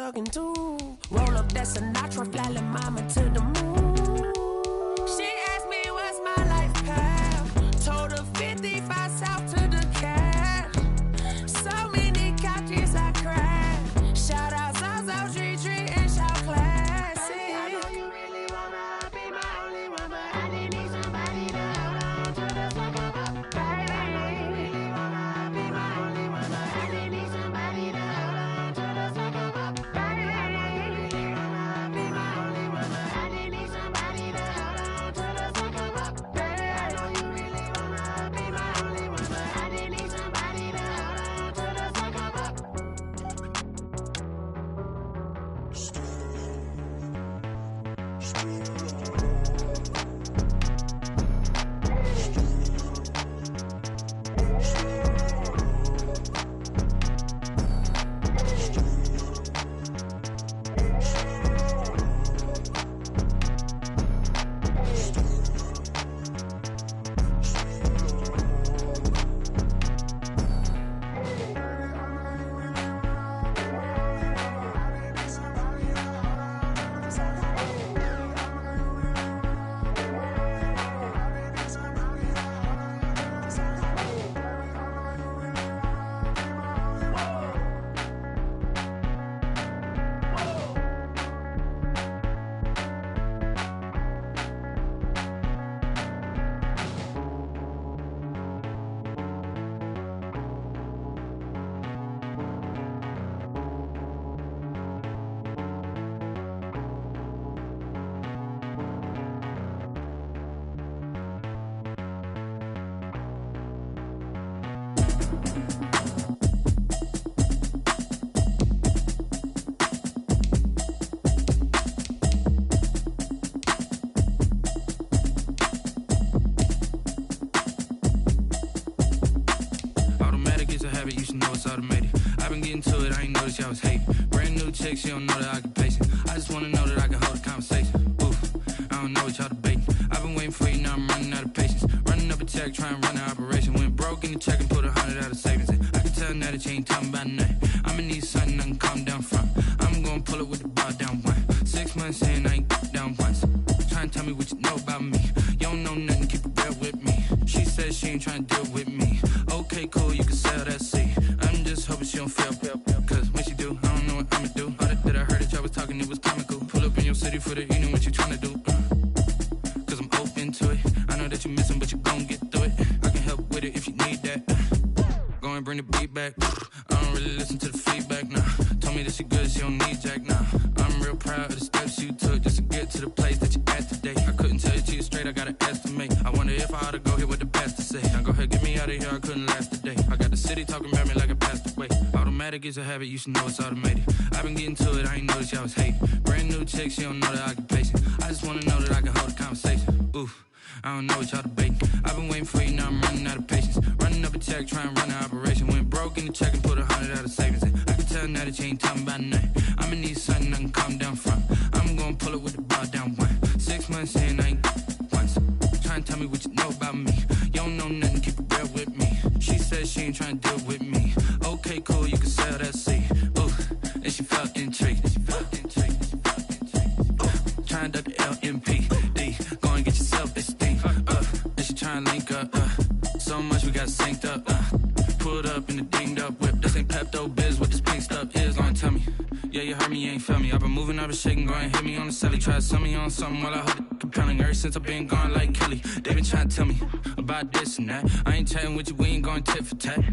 talking to. Roll up that Sinatra, fly la mama to the moon. She asked me what's my life path. Told her 55 south to the cab. So many couches I cried. Shout out South Street and shout classic. I know you really wanna be my only one, but I didn't need somebody to hold on to the fuck up. Baby, I know you really wanna be my only one, but I didn't need somebody to hold on to the fuck up. Baby, I know you really wanna be my only one, but I didn't need somebody to hold on to the fuck up. Baby, I know you really wanna be my only one, but I didn't need somebody to hold on to the fuck up. You should know it's automated. I've been getting to it, I ain't noticed y'all was hating. Brand new chick, she don't know that I can place it. I just wanna know that I can hold a conversation. Oof, I don't know what y'all debating. I've been waiting for you, now I'm running out of patience. Running up a check, trying to run an operation. Went broke in the check and put 100 out of savings in. I can tell now that you ain't talking about nothing. I'ma need something I can calm down from. I'm gonna pull it with the bar down one. 6 months in, I ain't down once. Trying to tell me what you know about me. You don't know nothing, keep it real with me. She said she ain't trying to deal with me. Okay, cool, you can sell that seat. I'm just hoping she don't fail. Cause when she do, I don't know what I'ma do. All that I heard that y'all was talking, it was comical. Pull up in your city for the evening, what you tryna do? Cause I'm open to it. I know that you missing, but you gon' get through it. I can help with it if you need that. Go and bring the beat back. I don't really listen to the feedback, nah. Told me that she good, she don't need Jack, nah. I'm real proud of the steps you took just to get to the place that you at today. I couldn't tell you to you straight, I gotta estimate. I wonder if I ought to go here with the best to say. Now go ahead, get me out of here, I couldn't last today. I got the city talking about me like I passed away. Automatic is a habit, you should know it's automated. I've been getting to it, I ain't noticed y'all was hating. Brand new chick, she don't know that I can pace it. I just wanna know that I can hold a conversation. Oof, I don't know what y'all debating. I've been waiting for you, now I'm running out of patience. Running up a check, trying to run an operation. Went broke in the check and put 100 out of savings in. I can tell now that you ain't talking about nothing. I'ma need something I can calm down from. I'm gonna pull it with the bar down one. 6 months in, I ain't once. Trying to tell me what you know about me. You don't know nothing, keep it real with me. She said she ain't trying to deal with me. Okay, cool, you can sell that seat. Ooh, and she felt intrigued. Trying to duck the LMPD. Go and get yourself esteem. And she trying to link up. So much we got synced up. Pulled up in the dinged up whip. This ain't Pepto-Biz, what this pink stuff is. Long tell me. Yeah, you heard me, you ain't felt me. I've been moving, I've been shaking, go and hit me on the celly. Try to sell me on something while I hold it compelling. Ever since I've been gone like Kelly, they been trying to tell me about this and that. I ain't chatting with you, we ain't going tit for tat.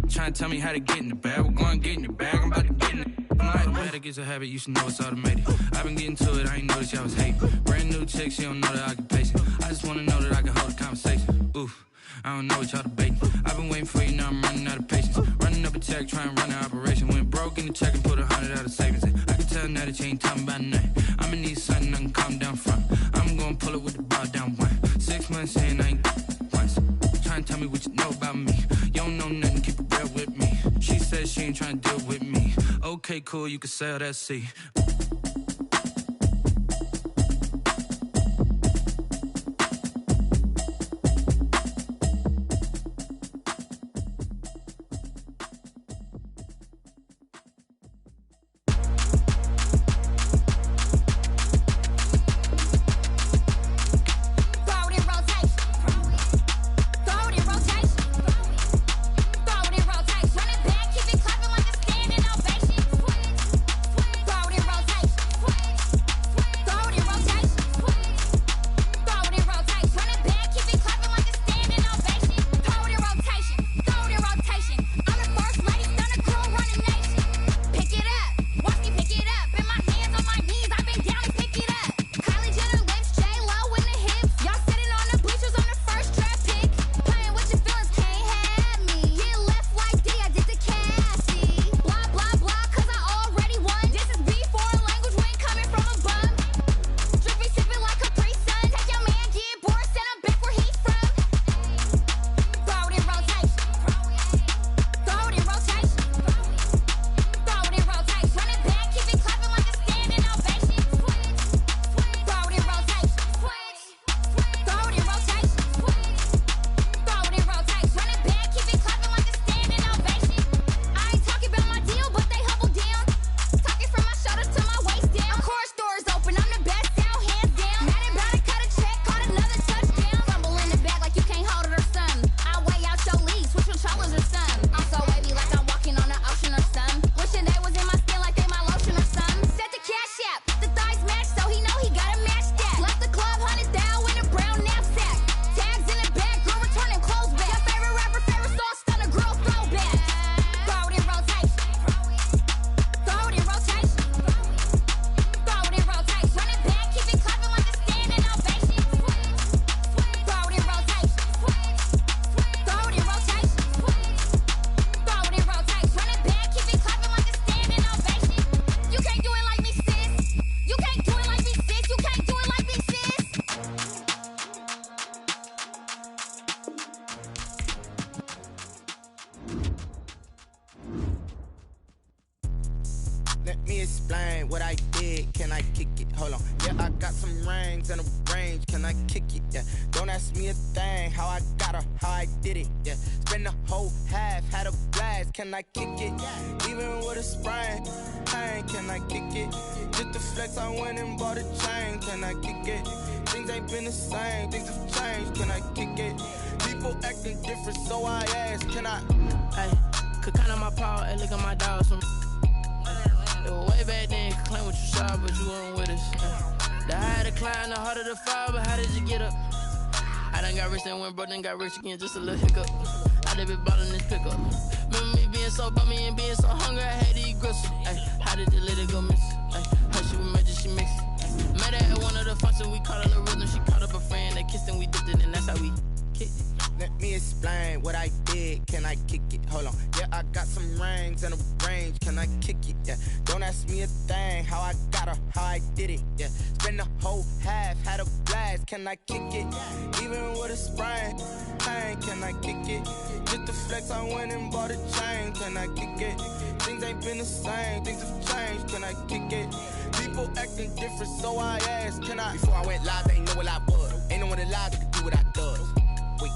Trying to tell me how to get in the bag. We're going to get in the bag, I'm about to get in it. Automatic is a habit, you should know it's automated. I've been getting to it, I ain't noticed y'all was hating. Brand new chick, she don't know that I can pace it. I just wanna know that I can hold a conversation. Oof, I don't know what y'all debating. I've been waiting for you, now I'm running out of patience. Running up a check, trying to run an operation. Went broke in the check and put 100 out of savings in. I can tell now that you ain't talking about nothing. I'ma need something I can calm down from. I'm gonna pull it with the bar down one. 6 months in, I ain't once. Trying to tell me what you know about me. You don't know nothing, keep it real with me. She said she ain't trying to deal with me. Okay, cool, you can sell that seat. explain what I did. Can I kick it? Hold on. Yeah, I got some rings and a range. Can I kick it? Yeah. Don't ask me a thing. How I got her, how I did it. Yeah. Spend the whole half, had a blast. Can I kick it? Even with a sprain. Pain, can I kick it? Just the flex, I went and bought a chain. Can I kick it? Things ain't been the same. Things have changed. Can I kick it? People acting different, so I ask. Can I? Hey, could count on my power. Hey, look at my dogs. It was way back then, could claim what you saw, but you weren't with us. The higher the climb, the harder the fall, but how did you get up? I done got rich and went broke, then got rich again, just a little hiccup. I done been ballin' this pickup. Remember me being so bummy and being so hungry, I had to eat gristle. Ay, how did you let it go miss? Ay, how she was magic, she mixed it. Met her at one of the functions, we caught a little rhythm, she caught up a friend, they kissed and we dipped it, and that's how we kicked it. Let me explain what I did. Can I kick it? Hold on. Yeah, I got some rings and a range. Can I kick it? Yeah. Don't ask me a thing. How I got her, how I did it. Yeah. Spend the whole half, had a blast. Can I kick it? Even with a sprain. Pain, can I kick it? Just the flex, I went and bought a chain. Can I kick it? Things ain't been the same. Things have changed. Can I kick it? People acting different, so I ask. Can I? Before I went live, they ain't know what I was. Ain't no one alive that could do what I does. Wait.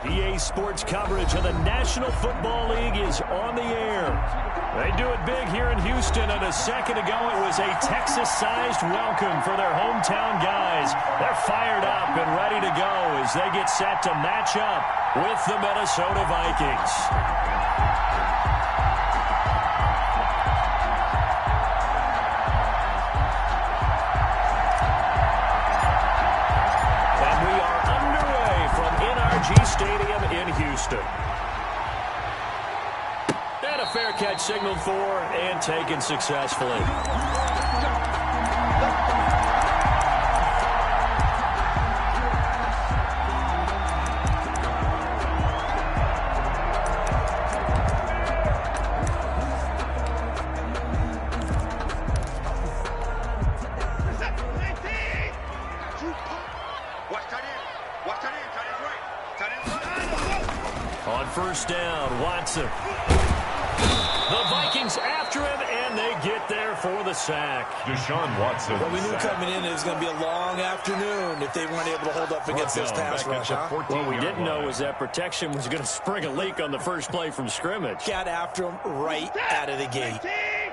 EA Sports coverage of the National Football League is on the air. They do it big here in Houston, and a second ago it was a Texas-sized welcome for their hometown guys. They're fired up and ready to go as they get set to match up with the Minnesota Vikings. Stadium in Houston. And a fair catch signaled for and taken successfully. On first down, Watson. The Vikings after him, and they get there for the sack. Deshaun Watson. Well, we knew coming in it was going to be a long afternoon if they weren't able to hold up against this pass rush. What we didn't know was that protection was going to spring a leak on the first play from scrimmage. Got after him right out of the gate.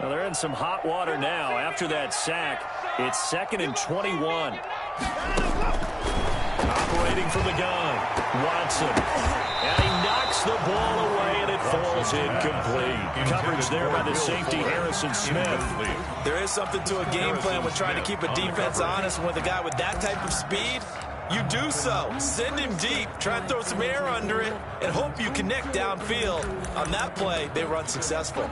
Well, they're in some hot water now. After that sack, it's 2nd and 21. Operating from the gun, Watson. And he knocks the ball away, and it falls incomplete. Coverage there by the safety, Harrison Smith. There is something to a game plan with trying to keep a defense honest. With a guy with that type of speed, you do so. Send him deep, try and throw some air under it, and hope you connect downfield. On that play, they run successful.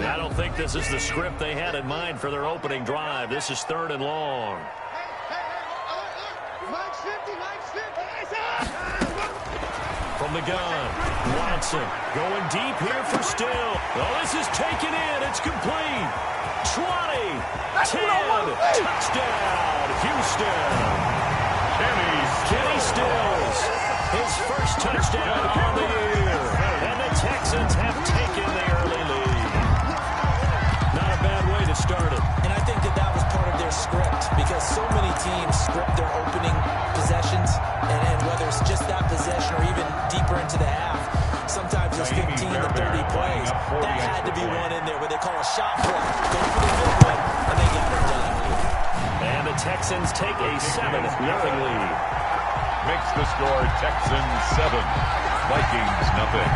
I don't think this is the script they had in mind for their opening drive. This is 3rd and long. From the gun, Watson going deep here for Still. Oh, this is taken in. It's complete. 20, 10, touchdown, Houston. Kenny Stills, his first touchdown on the year. And the Texans have taken the early lead. Not a bad way to start it. And I think that was part of their script, because so many teams script their opening possessions, and whether it's just that possession or even deeper into the half, sometimes it's 15 to 30 plays. That had to be one in there where they call a shot play. Go for the big one, and they got it done. And the Texans take a 7-0 lead. Makes the score Texans 7, Vikings nothing.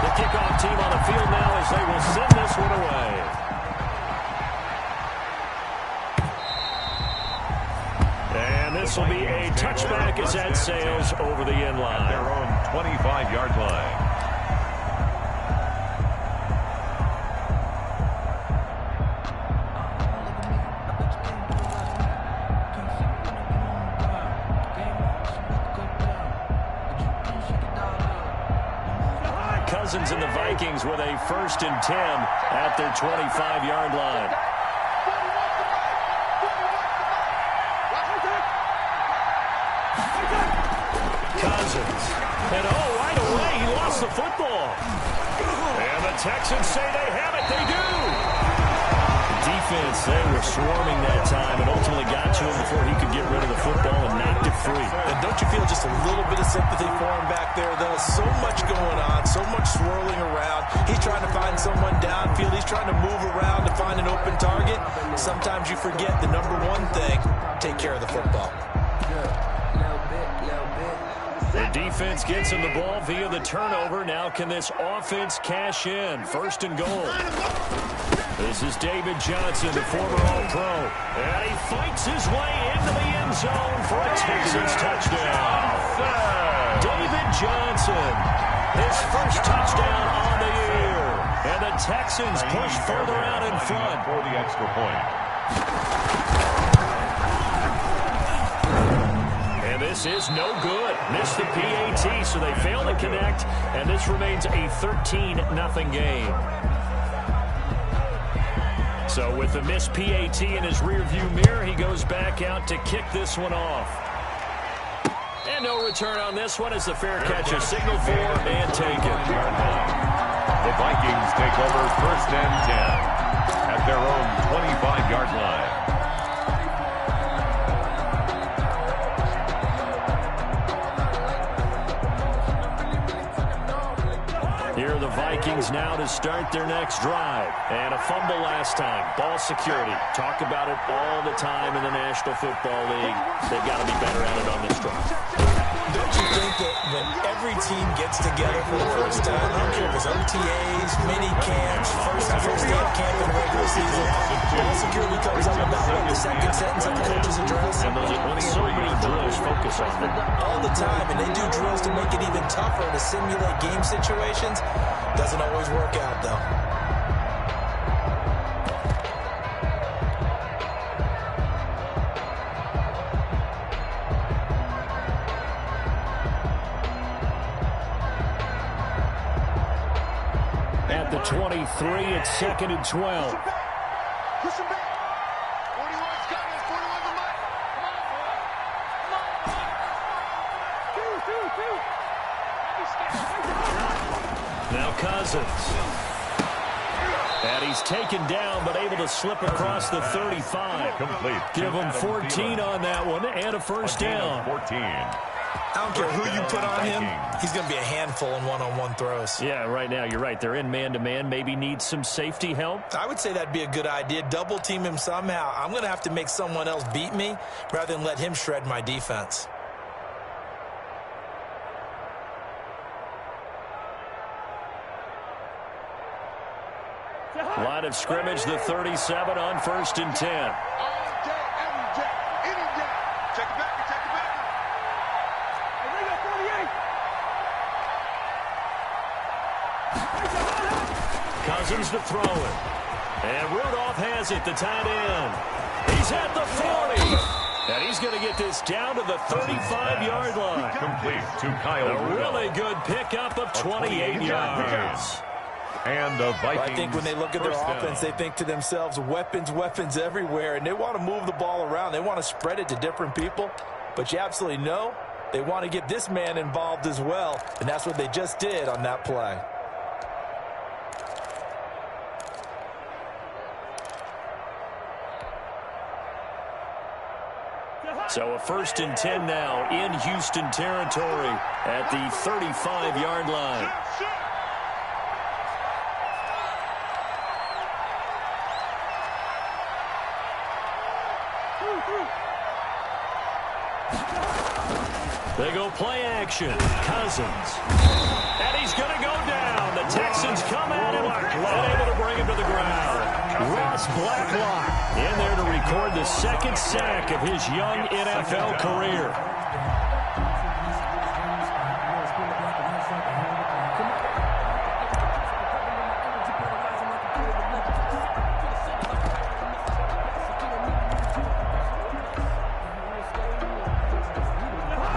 The kickoff team on the field now as they will send this one away. And this will be a touchback as that sails over the end line. At their own 25-yard line. Cousins and the Vikings with a 1st and 10 at their 25-yard line. Cousins. And right away, he lost the football. And the Texans say they have it. They do. Defense, they were swarming that time and ultimately got to him before he could get rid of the football and knocked it free. And don't you feel just a little bit of sympathy for him back there, though? So much going on, so much swirling around. He's trying to find someone downfield. He's trying to move around to find an open target. Sometimes you forget the number one thing, take care of the football. The defense gets him the ball via the turnover. Now can this offense cash in? First and goal. This is David Johnson, the former All-Pro. And he fights his way into the end zone for a Texans touchdown. David Johnson, his first touchdown on the year. And the Texans push further out in front. For the extra point. And this is no good. Missed the PAT, so they fail to connect. And this remains a 13-0 game. So with the missed PAT in his rearview mirror, he goes back out to kick this one off. And no return on this one as the fair catch is signaled for and taken. The Vikings take over 1st and 10 at their own 25-yard line. Here are the Vikings now to start their next drive. And a fumble last time. Ball security. Talk about it all the time in the National Football League. They've got to be better at it on this drive. Don't you think that when every team gets together for the first time, I don't care if it's OTAs, mini camps, first day of camp in the regular season, ball security comes up about what, the second sentence of the coach's address? And those so many drills focus on that. All the time, and they do drills to make it even tougher to simulate game situations. Doesn't always work out, though. At the 23, it's 2nd and 12. Push him back. 41's got us. 41's the mic. Come on, boy. Now Cousins. And he's taken down, but able to slip across the 35. Complete. Give him 14 on that one and a first down. 14. I don't care who you put on him, he's going to be a handful in one-on-one throws. Yeah, right now, you're right. They're in man-to-man. Maybe need some safety help. I would say that'd be a good idea. Double team him somehow. I'm going to have to make someone else beat me rather than let him shred my defense. Line of scrimmage, the 37 on 1st and 10. All day, every day, any day. Check it back. Cousins to throw it. And Rudolph has it, the tight end. He's at the 40. And he's going to get this down to the 35-yard line. Complete to Kyle A Rudolph. really good pickup of 28 yards. And the Vikings. I think when they look at their first offense, down. they think to themselves, weapons everywhere, and they want to move the ball around. They want to spread it to different people. But you absolutely know they want to get this man involved as well, and that's what they just did on that play. So a 1st and 10 now in Houston territory at the 35-yard line. They go play action. Cousins. And he's going to go down. The Texans come at him and able to bring him to the ground. Ross Blacklock in there to record the 2nd sack of his young NFL career.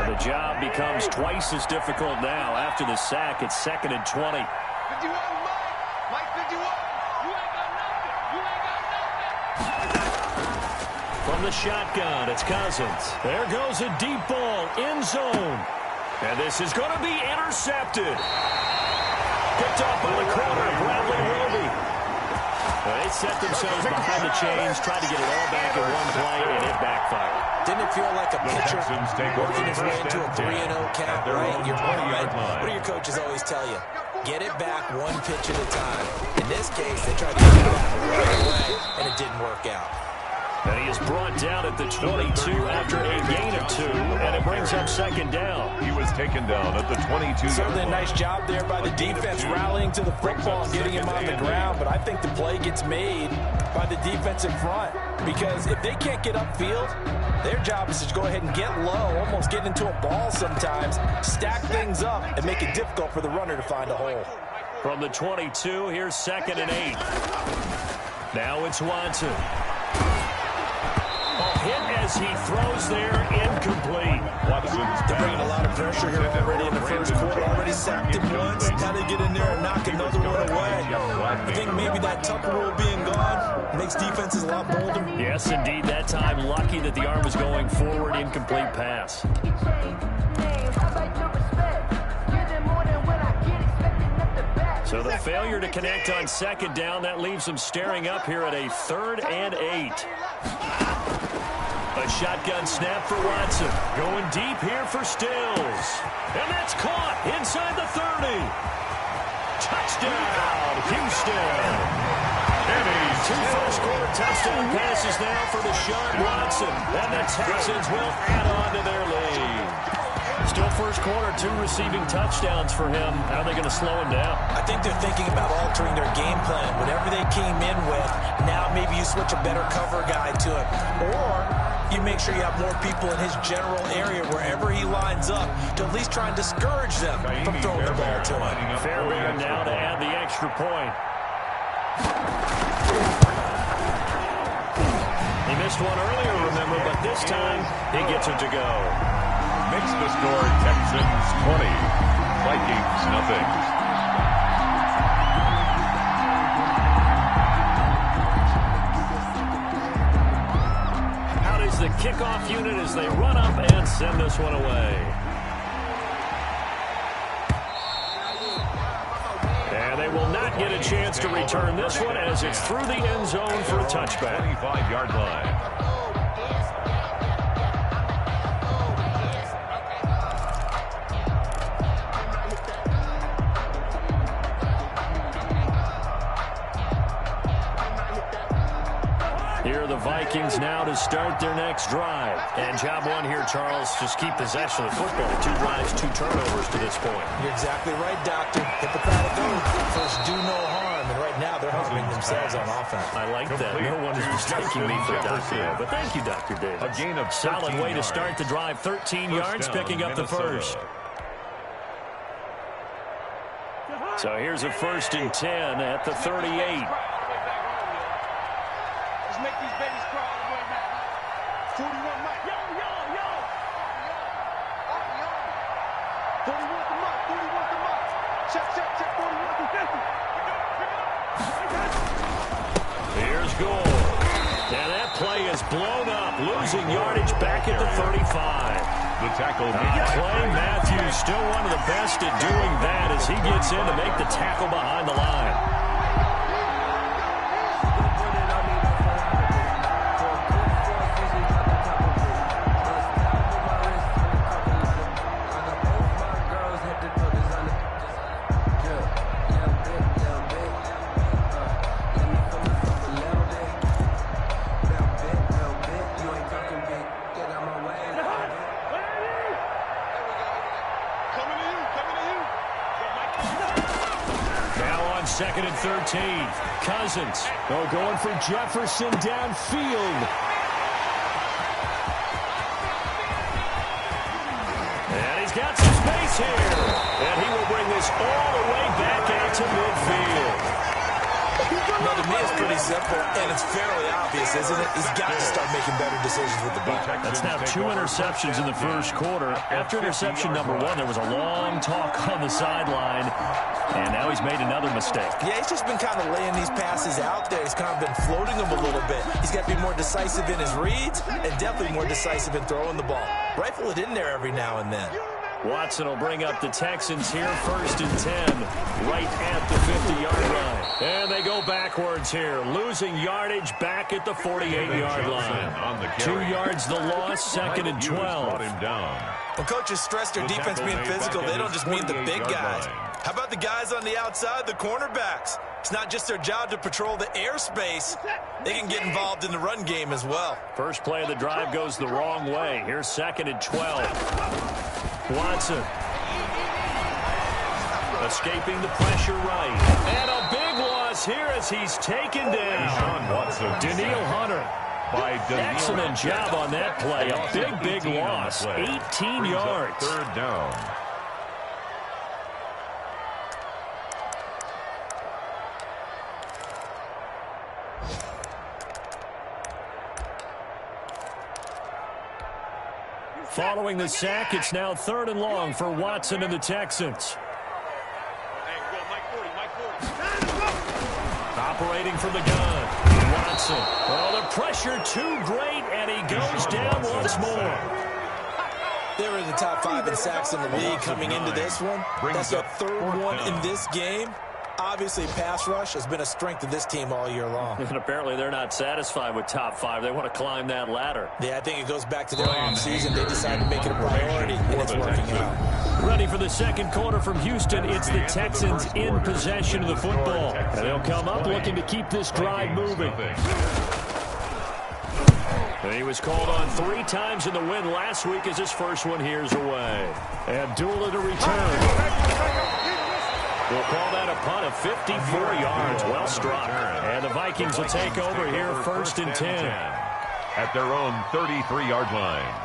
The job becomes twice as difficult now. After the sack, it's 2nd and 20. 51, Mike 51. You ain't got nothing. You ain't got nothing. From the shotgun, it's Cousins. There goes a deep ball, end zone. And this is going to be intercepted. Picked up by the corner, Bradley Roby. They set themselves behind the chains, tried to get it all back in one play, and it backfired. Didn't it feel like a pitcher working his way into a 3-0 count, right? What do your coaches always tell you? Get it back one pitch at a time. In this case, they tried to get it back right away, and it didn't work out. And he is brought down at the 22 after a gain of 2, and it brings up second down. He was taken down at the 22. Certainly a nice job there by the defense, rallying to the football and getting him on the ground, but I think the play gets made by the defensive front, because if they can't get upfield, their job is to go ahead and get low, almost get into a ball sometimes, stack things up, and make it difficult for the runner to find a hole. From the 22, here's 2nd and 8. Now it's Watson. A hit as he throws there, incomplete. They're bringing a lot of pressure here already in the first quarter. Already sacked him once. Now they get in there and knock another one away. I think maybe that Tucker rule being gone makes defenses a lot bolder. Yes, indeed. That time, lucky that the arm was going forward. Incomplete pass. So the failure to connect on 2nd down, that leaves them staring up here at a 3rd and 8. A shotgun snap for Watson. Going deep here for Stills. And that's caught inside the 30. Touchdown, Houston. Two first-quarter touchdown passes now for Deshaun Watson. And the Texans will add on to their lead. Still first quarter, 2 receiving touchdowns for him. How are they going to slow him down? I think they're thinking about altering their game plan. Whatever they came in with, now maybe you switch a better cover guy to it. Or you make sure you have more people in his general area wherever he lines up to at least try and discourage them from throwing the ball to him. Fairbairn now to add the extra point. He missed one earlier, remember, but this time he gets it to go. Makes the score Texans 20, Vikings nothing. Out is the kickoff unit as they run up and send this one away. And they will not get a chance to return this one as it's through the end zone for a touchback. 25-yard line. Here are the Vikings now to start their next drive. And job one here, Charles, just keep possession of the football. 2 drives, 2 turnovers to this point. You're exactly right, Doctor. Hippocratic oath. First, do no harm. And right now, they're harming themselves on offense. I like that. No one is mistaking me for a doctor. But thank you, Dr. Davis. A gain of solid way to yards. start the drive. 13 yards, picking up the first. So here's a 1st and 10 at the 38. Make these babies cry all the way back. 41 Mike. Yo, yo, yo. 41 to Mike. 41 to Mike. Check, check, check. 41 to 50. Here's goal. And that play is blown up. Losing yardage back at the 35. The tackle. Clay Matthews still one of the best at doing that as he gets in to make the tackle behind the line. Second and 13. Cousins. Oh, going for Jefferson downfield. And he's got some space here. And he will bring this all the way back out to midfield. No, to me, it's pretty simple, and it's fairly obvious, isn't it? He's got to start making better decisions with the ball. That's now 2 interceptions in the first quarter. After interception number 1, there was a long talk on the sideline, and now he's made another mistake. Yeah, he's just been kind of laying these passes out there. He's kind of been floating them a little bit. He's got to be more decisive in his reads and definitely more decisive in throwing the ball. Rifle it in there every now and then. Watson will bring up the Texans here, 1st and 10, right at the 50-yard line. And they go backwards here, losing yardage back at the 48-yard line. 2 yards the loss, 2nd and 12. When coaches stress their defense being physical, they don't just mean the big guys. How about the guys on the outside, the cornerbacks? It's not just their job to patrol the airspace. They can get involved in the run game as well. First play of the drive goes the wrong way. Here's 2nd and 12. Watson escaping the pressure right. And a big loss here as he's taken down. Danielle Hunter. Excellent job on that play. A big loss. 18 yards. 3rd down. Following the sack, it's now 3rd and long for Watson and the Texans. Operating from the gun, Watson. Oh, the pressure too great, and he goes down once more. They were in the top 5 in sacks in the league coming into this one. That's their 3rd one in this game. Obviously, pass rush has been a strength of this team all year long. And apparently they're not satisfied with top 5. They want to climb that ladder. Yeah, I think it goes back to their offseason. They decided to make it a priority, and it's working out. Ready for the second quarter from Houston. It's the Texans in possession of the football. And they'll come up looking to keep this drive moving. And he was called on 3 times in the win last week as his first one here's away. Abdullah to return. We'll call that a punt of 54 yards. Well struck. And the Vikings will take over here, 1st and 10. At their own 33-yard line.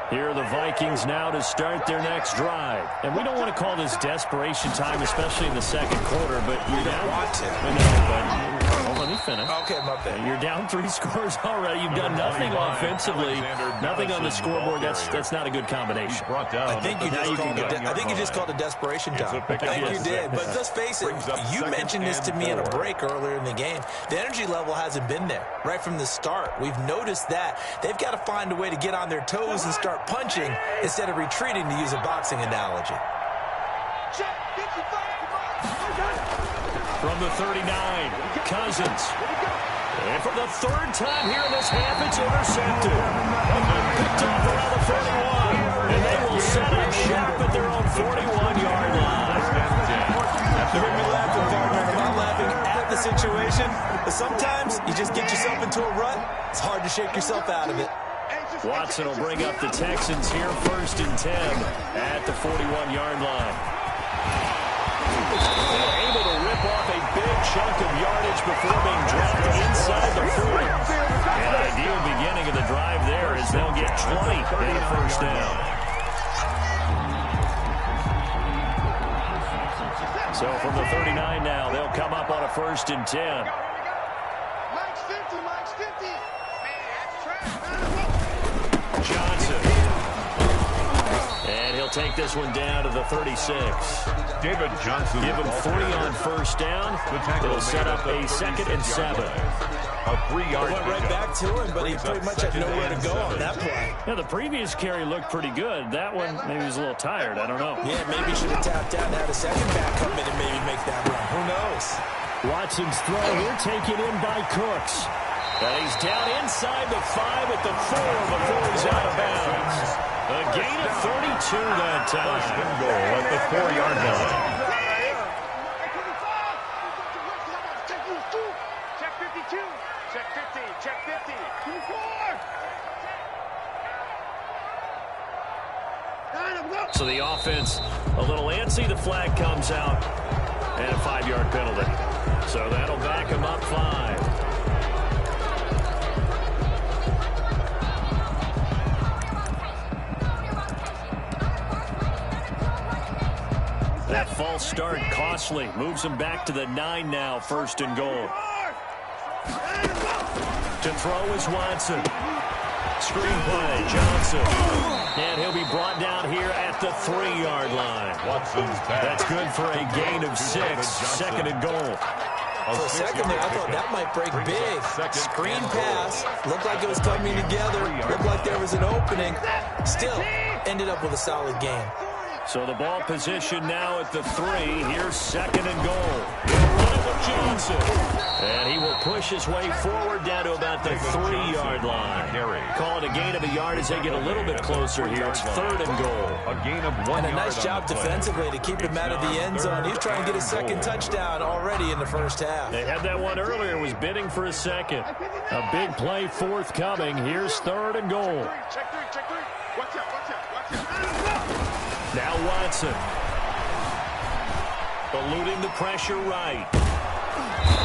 Here are the Vikings now to start their next drive. And we don't want to call this desperation time, especially in the second quarter, but you don't want to. Let me finish. Okay, my bad. You're down 3 scores already. You've done nothing offensively, nothing on the scoreboard. That's not a good combination. I think you just called it desperation time. I think you did. But let's face it, you mentioned this to me in a break earlier in the game. The energy level hasn't been there right from the start. We've noticed that. They've got to find a way to get on their toes and start punching instead of retreating, to use a boxing analogy. From the 39, Cousins. And for the 3rd time here in this half, it's intercepted. Picked off around the 41. And they will set up shop at their own 41-yard line. You heard me laughing, partner. I'm not laughing at the situation, but sometimes you just get yourself into a rut. It's hard to shake yourself out of it. Watson will bring up the Texans here, 1st and 10 at the 41-yard line. And able to rip off a big chunk of yardage before being dropped inside the 40. An ideal beginning of the drive there as they'll get 20 in a 1st down. So from the 39 now, they'll come up on a 1st and 10. Johnson. And he'll take this one down to the 36. David Johnson. Give him 3 on 1st down. They'll set up a 2nd and 7. A 3-yard went right back to him, but he pretty much had nowhere to go on that play. Yeah, the previous carry looked pretty good. That one, maybe he was a little tired. I don't know. Yeah, maybe he should have tapped out and had a second back come in and maybe make that run. Who knows? Watson's throw here taken in by Cooks. And he's down inside the 5 at the 4 before he's out of bounds. A gain of 32 that time. First and goal at the 4-yard line. Check 52. Check 50. Check 50. 2-4. So the offense a little antsy. The flag comes out. And a 5-yard penalty. So that'll back him up 5. That false start costly. Moves him back to the 9 now. 1st and goal. To throw is Watson. Screenplay, Johnson. And he'll be brought down here at the 3-yard line. That's good for a gain of 6. Second and goal. For a second there, I thought that might break big. Screen pass. Looked like it was coming together. Looked like there was an opening. Still, ended up with a solid gain. So the ball position now at the 3. Here's second and goal. He'll run it with Johnson. And he will push his way forward down to about the 3-yard line. Call it a gain of a yard as they get a little bit closer here. It's third and goal. A gain of 1 yard. And a nice job defensively to keep him out of the end zone. He's trying to get his second touchdown already in the first half. They had that one earlier, was bidding for a second. A big play forthcoming. Here's third and goal. Check three. Watch out. Now Watson. Eluding the pressure right.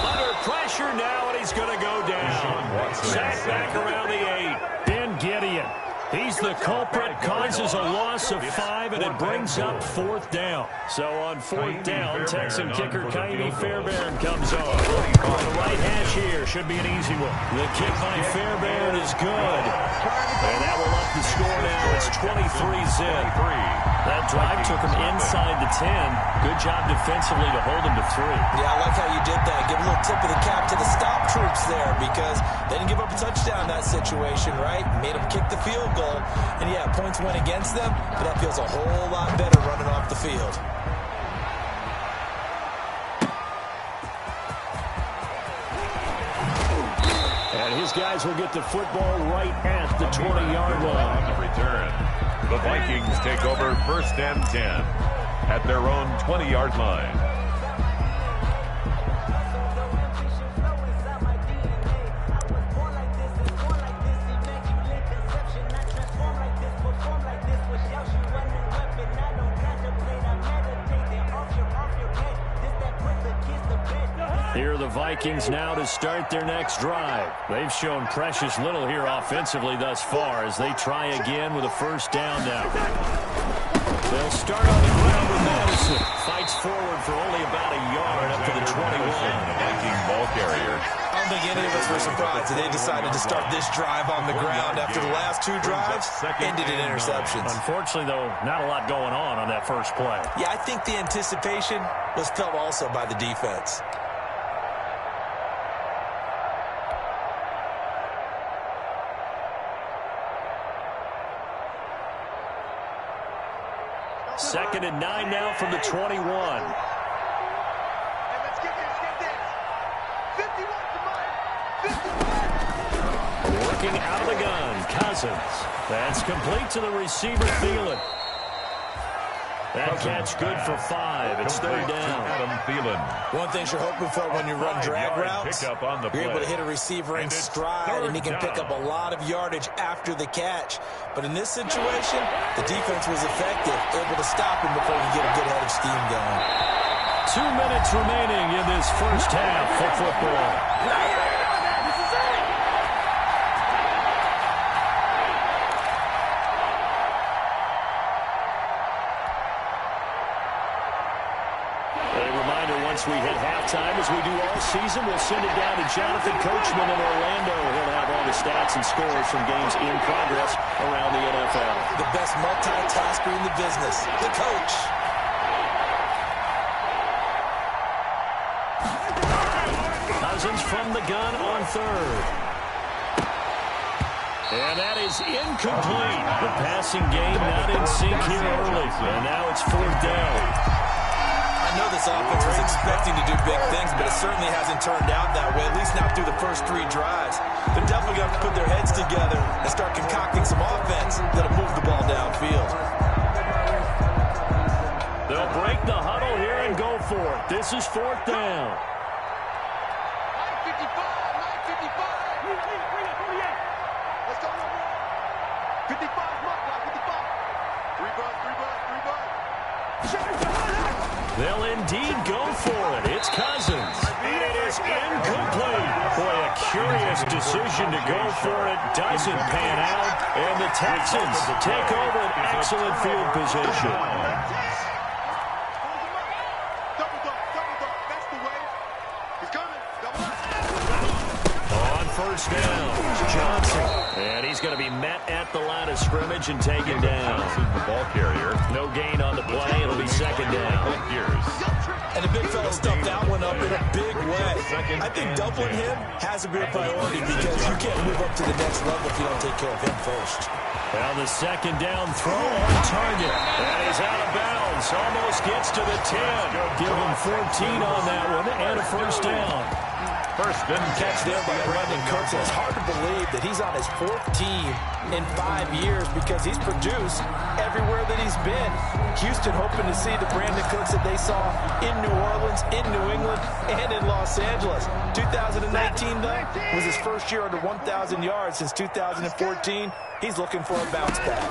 Under pressure now, and he's going to go down. Sacked back around the 8. Ben Gideon. He's the culprit, causes a loss of 5, and it brings up fourth down. So on fourth down, Texan kicker Kaimi Fairbairn comes on. On the right hash here, should be an easy one. The kick by Fairbairn is good. And that will up the score now. It's 23-zip. That drive took him inside the 10. Good job defensively to hold him to 3. Yeah, I like how you did that. Give a little tip of the cap to the stop troops there because they didn't give up a touchdown in that situation, right? Made them kick the field goal. And, yeah, points went against them, but that feels a whole lot better running off the field. And his guys will get the football right at the 20-yard line. On the return, the Vikings take over first and 10 at their own 20-yard line. Here are the Vikings now to start their next drive. They've shown precious little here offensively thus far as they try again with a first down now. They'll start on the ground with Madison. Fights forward for only about a yard up to the 21. Viking ball carrier. I don't think any of us were surprised that they decided to start this drive on the ground after the last 2 drives ended in interceptions. Unfortunately, though, not a lot going on that first play. Yeah, I think the anticipation was felt also by the defense. Second and 9 now from the 21. Hey, let's get this. 51 to mine. 51. Working out of the gun, Cousins. That's complete to the receiver, Thielen. That catch good for 5. It's third down. Adam Thielen. One thing you're hoping for when you run drag routes, you're able to hit a receiver in stride, and he can pick up a lot of yardage after the catch. But in this situation, the defense was effective, able to stop him before he get a good head of steam going. 2 minutes remaining in this first half for football. We hit halftime, as we do all season. We'll send it down to Jonathan Coachman in Orlando. He'll have all the stats and scores from games in progress around the NFL. The best multitasker in the business, the coach. Cousins from the gun on third. And that is incomplete. The passing game not in sync here early. And now it's fourth down. I know this offense was expecting to do big things, but it certainly hasn't turned out that way, at least not through the first 3 drives. They're definitely going to have to put their heads together and start concocting some offense that'll move the ball downfield. They'll break the huddle here and go for it. This is fourth down. 9:55. Let's go. 55, mark, 55. 3 bucks. They'll indeed go for it. It's Cousins. And it is incomplete. Boy, a curious decision to go for it. Doesn't pan out. And the Texans take over an excellent field position. Double dog. That's the way. He's coming. Double dog. On first down. Johnson. And he's going to be met at the line of scrimmage and taken down. The ball carrier. No gain on the play. It'll be second down. And the big fella stuffed that one up in a big way. I think doubling him has to be a priority because you can't move up to the next level if you don't take care of him first. Well, the second down throw on target. And he's out of bounds. Almost gets to the 10. Give him 14 on that one and a first down. First and Catch there by Brandon Cooks. It's hard to believe that he's on his 4th team in 5 years because he's produced everywhere that he's been. Houston hoping to see the Brandon Cooks that they saw in New Orleans, in New England, and in Los Angeles. 2019, though, was his first year under 1,000 yards since 2014. He's looking for a bounce back.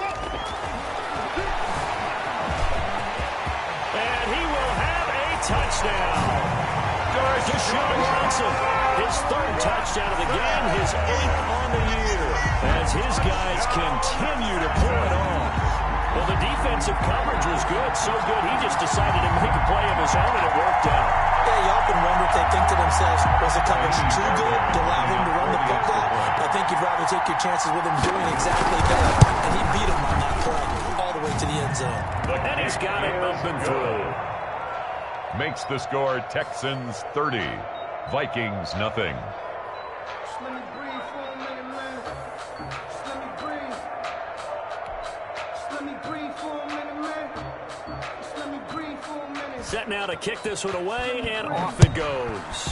And he will have a touchdown. Deshaun Watson, his 3rd touchdown of the game, his 8th on the year, as his guys continue to pull it on. Well, the defensive coverage was good, so good he just decided to make a play of his own, and it worked out. Yeah, you often wonder if they think to themselves, was the coverage too good to allow him to run the football? I think you'd rather take your chances with him doing exactly that, and he beat him on that play all the way to the end zone. And he's got it up and through. Makes the score Texans 30, Vikings nothing. Just let me breathe for a minute, man. Just let me breathe. Just let me breathe for a minute, man. Just let me breathe for a minute. Set now to kick this one away, and off it goes.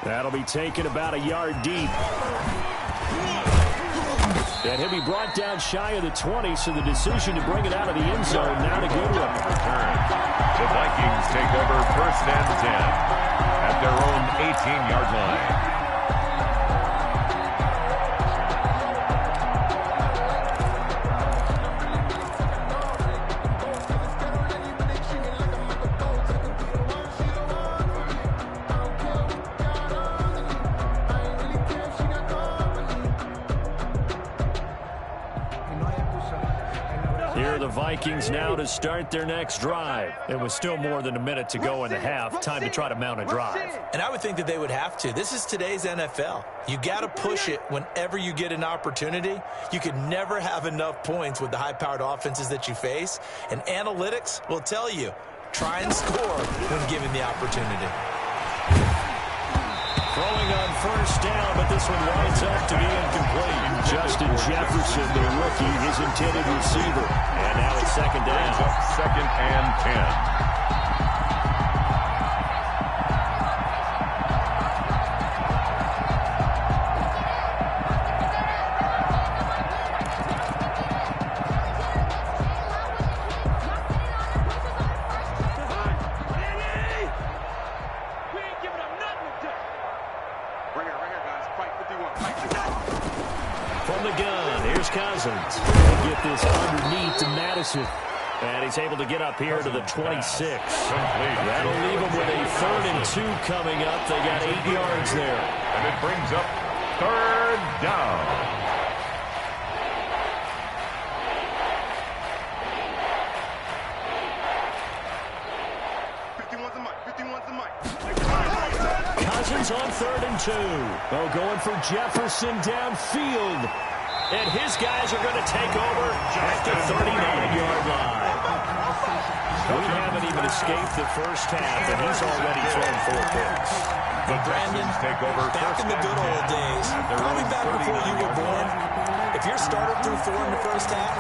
That'll be taken about a yard deep. And he'll be brought down shy of the 20, so the decision to bring it out of the end zone now to go to him. The Vikings take over first and 10 at their own 18-yard line. Here are the Vikings now to start their next drive. It was still more than a minute to go in the half. Time to try to mount a drive. And I would think that they would have to. This is today's NFL. You got to push it whenever you get an opportunity. You can never have enough points with the high-powered offenses that you face. And analytics will tell you, try and score when given the opportunity. Throwing on first down, but this one winds up to be incomplete. Justin Jefferson, the rookie, his intended receiver. And now it's second down. Second and 10. And he's able to get up here to the 26. That'll leave him with a 3rd and 2 coming up. They got 8 yards there. And it brings up 3rd down. Cousins on 3rd and 2. Oh, going for Jefferson downfield. And his guys are going to take over at the 39-yard line. We haven't even escaped the first half, and he's already thrown 4 picks. The Brandon take over back in the good old days, probably back before you were born. If your starter threw 4 in the first half,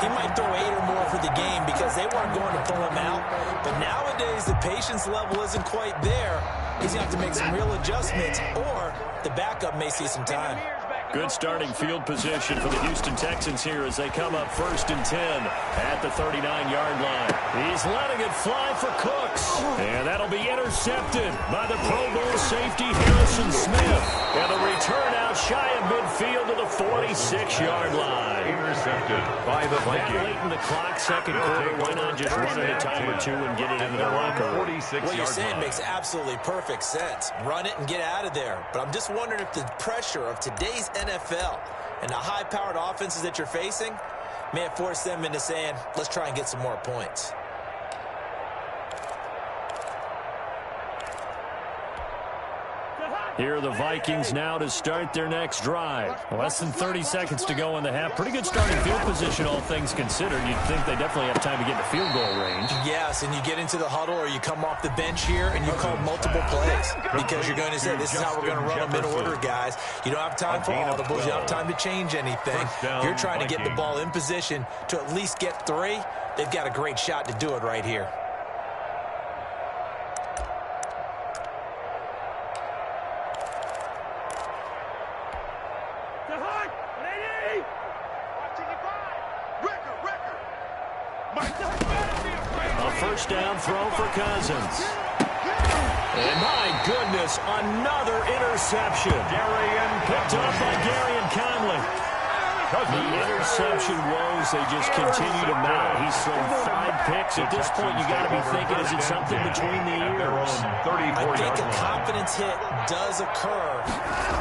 he might throw 8 or more for the game because they weren't going to pull him out. But nowadays, the patience level isn't quite there. He's going to have to make some real adjustments, or the backup may see some time. Good starting field position for the Houston Texans here as they come up 1st and 10 at the 39-yard line. He's letting it fly for Cooks. And that'll be intercepted by the Pro Bowl safety Harrison Smith. And the return out shy of midfield to the 46-yard line. Intercepted by the Vikings. That late in the clock, second quarter, why not just run it a time or two and get it into the locker room? What you're saying makes absolutely perfect sense. Run it and get out of there. But I'm just wondering if the pressure of today's NFL and the high-powered offenses that you're facing may have forced them into saying, let's try and get some more points. Here are the Vikings now to start their next drive. Less than 30 seconds to go in the half. Pretty good starting field position, all things considered. You'd think they definitely have time to get to field goal range. Yes, and you get into the huddle or you come off the bench here and you call multiple plays because you're going to say, this is how we're going to run them in order, guys. You don't have time for audibles. You don't have time to change anything. You're trying to get the ball in position to at least get 3. They've got a great shot to do it right here. First down throw for Cousins. And my goodness, another interception. Picked up by Garyon Conley. The interception woes, they just continue to mount. He's thrown 5 picks. At this point, you got to be thinking, is it something between the ears? I think a confidence hit does occur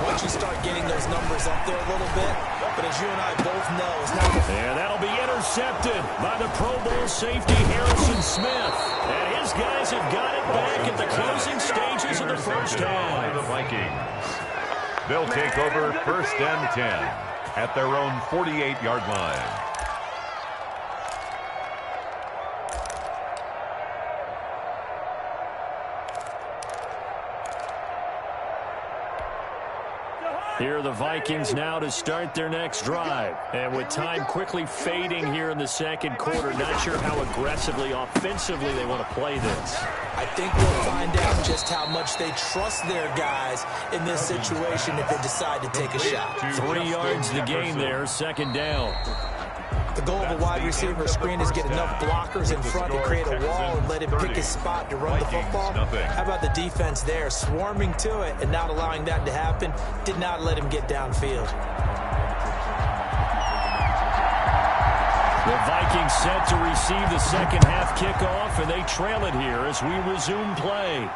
once you start getting those numbers up there a little bit. But as you and I both know, it's not... And that'll be intercepted by the Pro Bowl safety Harrison Smith. And his guys have got it back at the closing stages of the first half. The Vikings. They'll take over first and 10 at their own 48-yard line. Here are the Vikings now to start their next drive. And with time quickly fading here in the second quarter, not sure how aggressively, offensively they want to play this. I think we'll find out just how much they trust their guys in this situation if they decide to take a shot. 3 yards the gain there, second down. The goal of a wide receiver screen is get enough blockers in front to create a wall and let him pick his spot to run the football. How about the defense there, swarming to it and not allowing that to happen? Did not let him get downfield. The Vikings set to receive the second half kickoff, and they trail it here as we resume play.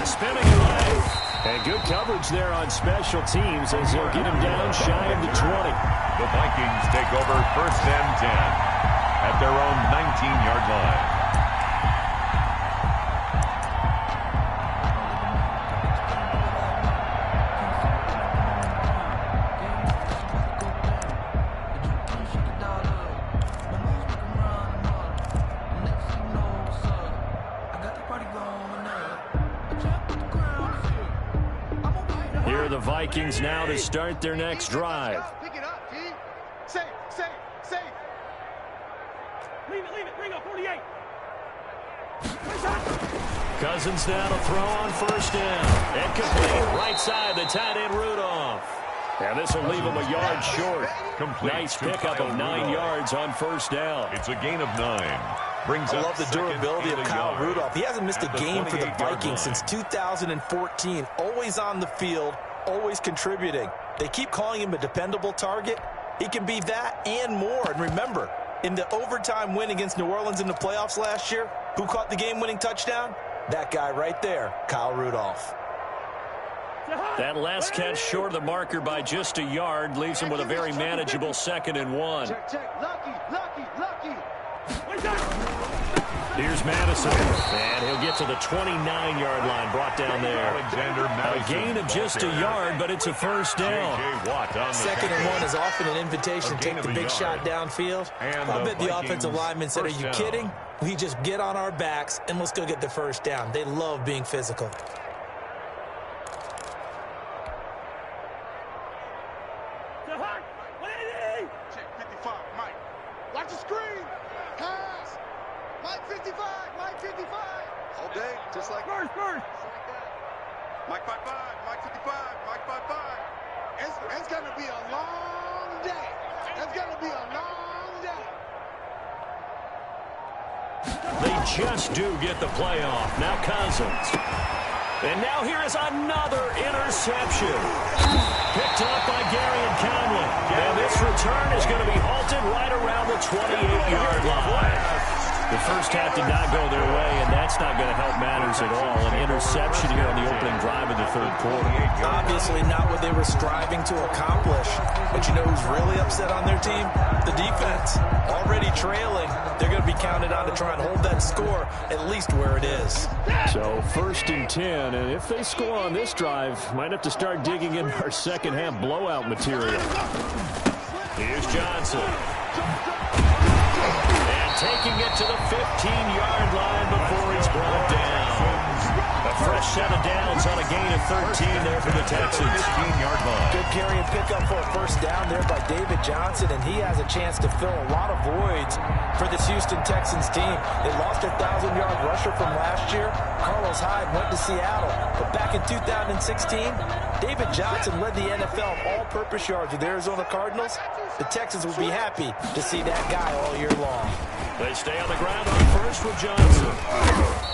Spinning away. And good coverage there on special teams as they'll get him down shy of the 20. The Vikings take over first and 10 at their own 19-yard line. The Vikings now to start their next drive. Pick it up, G. Safe. Leave it. Bring up 48. Cousins now to throw on first down. And complete. Right side, the tight end Rudolph. And this will leave him a yard short. Nice pickup of 9 yards on first down. It's a gain of 9. I love the durability of Kyle Rudolph. He hasn't missed a game for the Vikings since 2014. Always on the field, always contributing. They keep calling him a dependable target. He can be that and more. And remember, in the overtime win against New Orleans in the playoffs last year, who caught the game-winning touchdown? That guy right there, Kyle Rudolph. That last catch short of the marker by just a yard leaves him with a very manageable 2nd and 1. Check. Lucky. Here's Madison, and he'll get to the 29-yard line, brought down there. A gain of just a yard, but it's a first down. 2nd and 1 is often an invitation to take the big shot downfield. I bet the offensive lineman said, are you kidding? We just get on our backs, and let's go get the first down. They love being physical. Check 55, Mike. Watch the screen. Pass. Mike 55. All day, just like first. Mike 55. Mike 55. Mike 55. It's gonna be a long day. They just do get the playoff. Now Cousins. And now here is another interception. Picked up by Garyon Conley. And this return is going to be halted right around the 28-yard line. The first half did not go their way, and that's not going to help matters at all. An interception here on the opening drive of the third quarter. Obviously not what they were striving to accomplish. But you know who's really upset on their team? The defense. Already trailing. they're going to be counted on to try and hold that score at least where it is. So 1st and 10, and if they score on this drive, might have to start digging in our second half blowout material. Here's Johnson. And taking it to the 15-yard line before he's brought down. A fresh set of downs on a gain of 13 there for the Texans. 15-yard line. Good carry and pickup for a first down there by David Johnson, and he has a chance to fill a lot of voids for this Houston Texans team. They lost their 1,000-yard rusher from last year. Carlos Hyde went to Seattle, but back in 2016, David Johnson led the NFL in all-purpose yards with the Arizona Cardinals. The Texans will be happy to see that guy all year long. They stay on the ground on first with Johnson.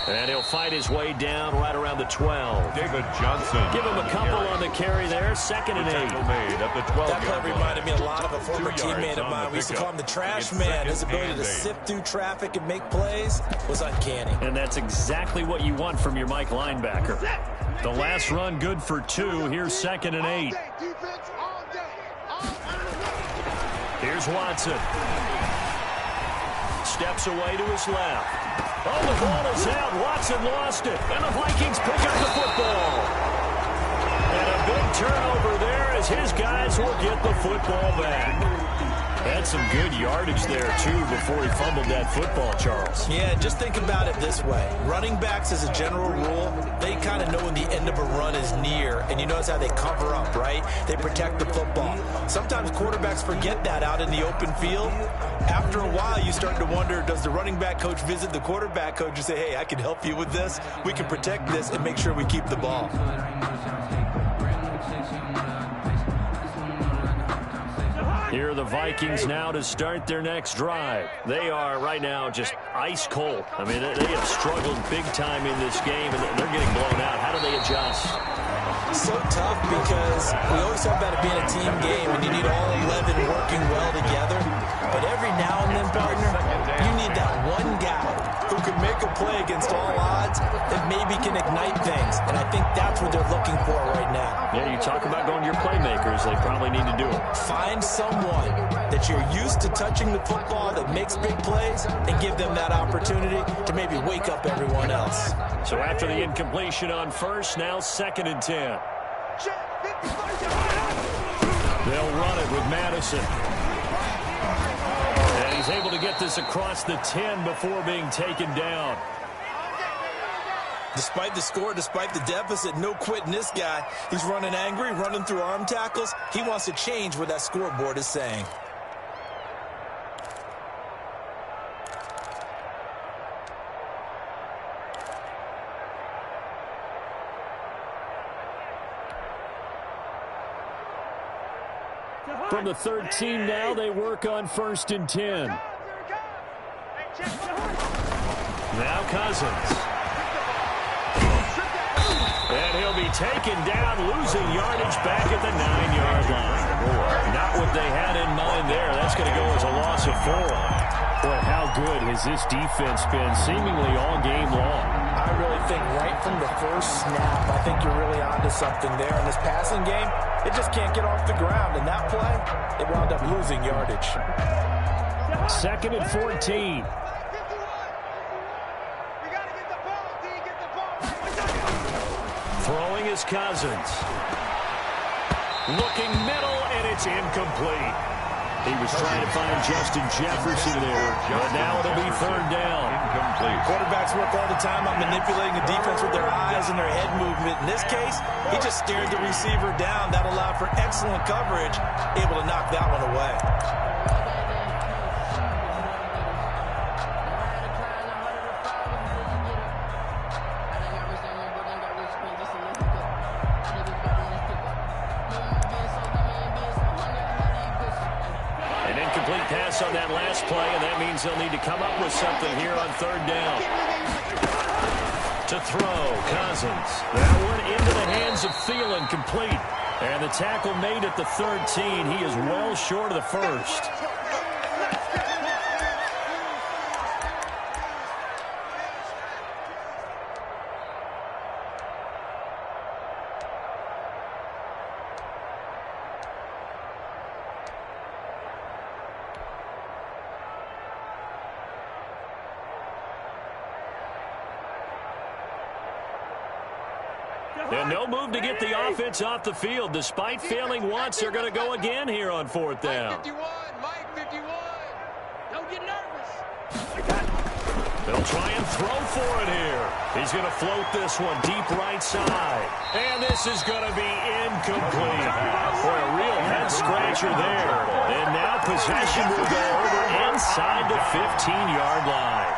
And he'll fight his way down right around the 12. David Johnson. Give him a couple on the carry there. 2nd and 8. Made at the 12-yard That play reminded me a lot of a former 2 yards teammate of on mine. the We used to call him the pickup. trash It's man. His 2nd ability and to 8. sift through traffic and make plays was uncanny. And that's exactly what you want from your Mike linebacker. The last run good for 2. Here's 2nd and 8. Here's Watson. Steps away to his left. Oh, the ball is out. Watson lost it. And the Vikings pick up the football. And a big turnover there as his guys will get the football back. Had some good yardage there, too, before he fumbled that football, Charles. Yeah, just think about it this way. Running backs, as a general rule, they kind of know when the end of a run is near, and you notice how they cover up, right? They protect the football. Sometimes quarterbacks forget that out in the open field. After a while, you start to wonder, does the running back coach visit the quarterback coach and say, hey, I can help you with this. We can protect this and make sure we keep the ball. Here are the Vikings now to start their next drive. They are right now just ice cold. I mean, they have struggled big time in this game, and they're getting blown out. How do they adjust? So tough because we always talk about it being a team game, and you need all 11 working well together. But every now and then, partner, you need that one guy who can make a play against all odds that maybe can ignite things. And I think that's what they're looking for right now. Yeah, you talk about going to your playmakers. They probably need to do it. Find someone that you're used to touching the football that makes big plays and give them that opportunity to maybe wake up everyone else. So after the incompletion on first, now 2nd and 10. They'll run it with Madison. And he's able to get this across the 10 before being taken down. Despite the score, despite the deficit, no quitting this guy. He's running angry, running through arm tackles. He wants to change what that scoreboard is saying. From the 13 now, they work on 1st and 10. Now Cousins. And he'll be taken down, losing yardage back at the 9-yard line. Not what they had in mind there. That's going to go as a loss of 4. Boy, how good has this defense been seemingly all game long? I really think right from the first snap, I think you're really onto something there. In this passing game, it just can't get off the ground. And that play, it wound up losing yardage. 2nd and 14. Throwing is Cousins. Looking middle, and it's incomplete. He was trying to find Justin Jefferson there, but now it'll be 3rd down. Incomplete. Quarterbacks work all the time on manipulating the defense with their eyes and their head movement. In this case, he just stared the receiver down. That allowed for excellent coverage, able to knock that one away. Pass on that last play, and that means they'll need to come up with something here on 3rd down. To throw, Cousins. That one into the hands of Thielen, complete. And the tackle made at the 13. He is well short of the first. And no move to get the offense off the field. Despite failing once, they're going to go again here on fourth down. Mike 51. Don't get nervous. They'll try and throw for it here. He's going to float this one deep right side. And this is going to be incomplete. For a real head-scratcher there. And now possession will go over inside the 15-yard line.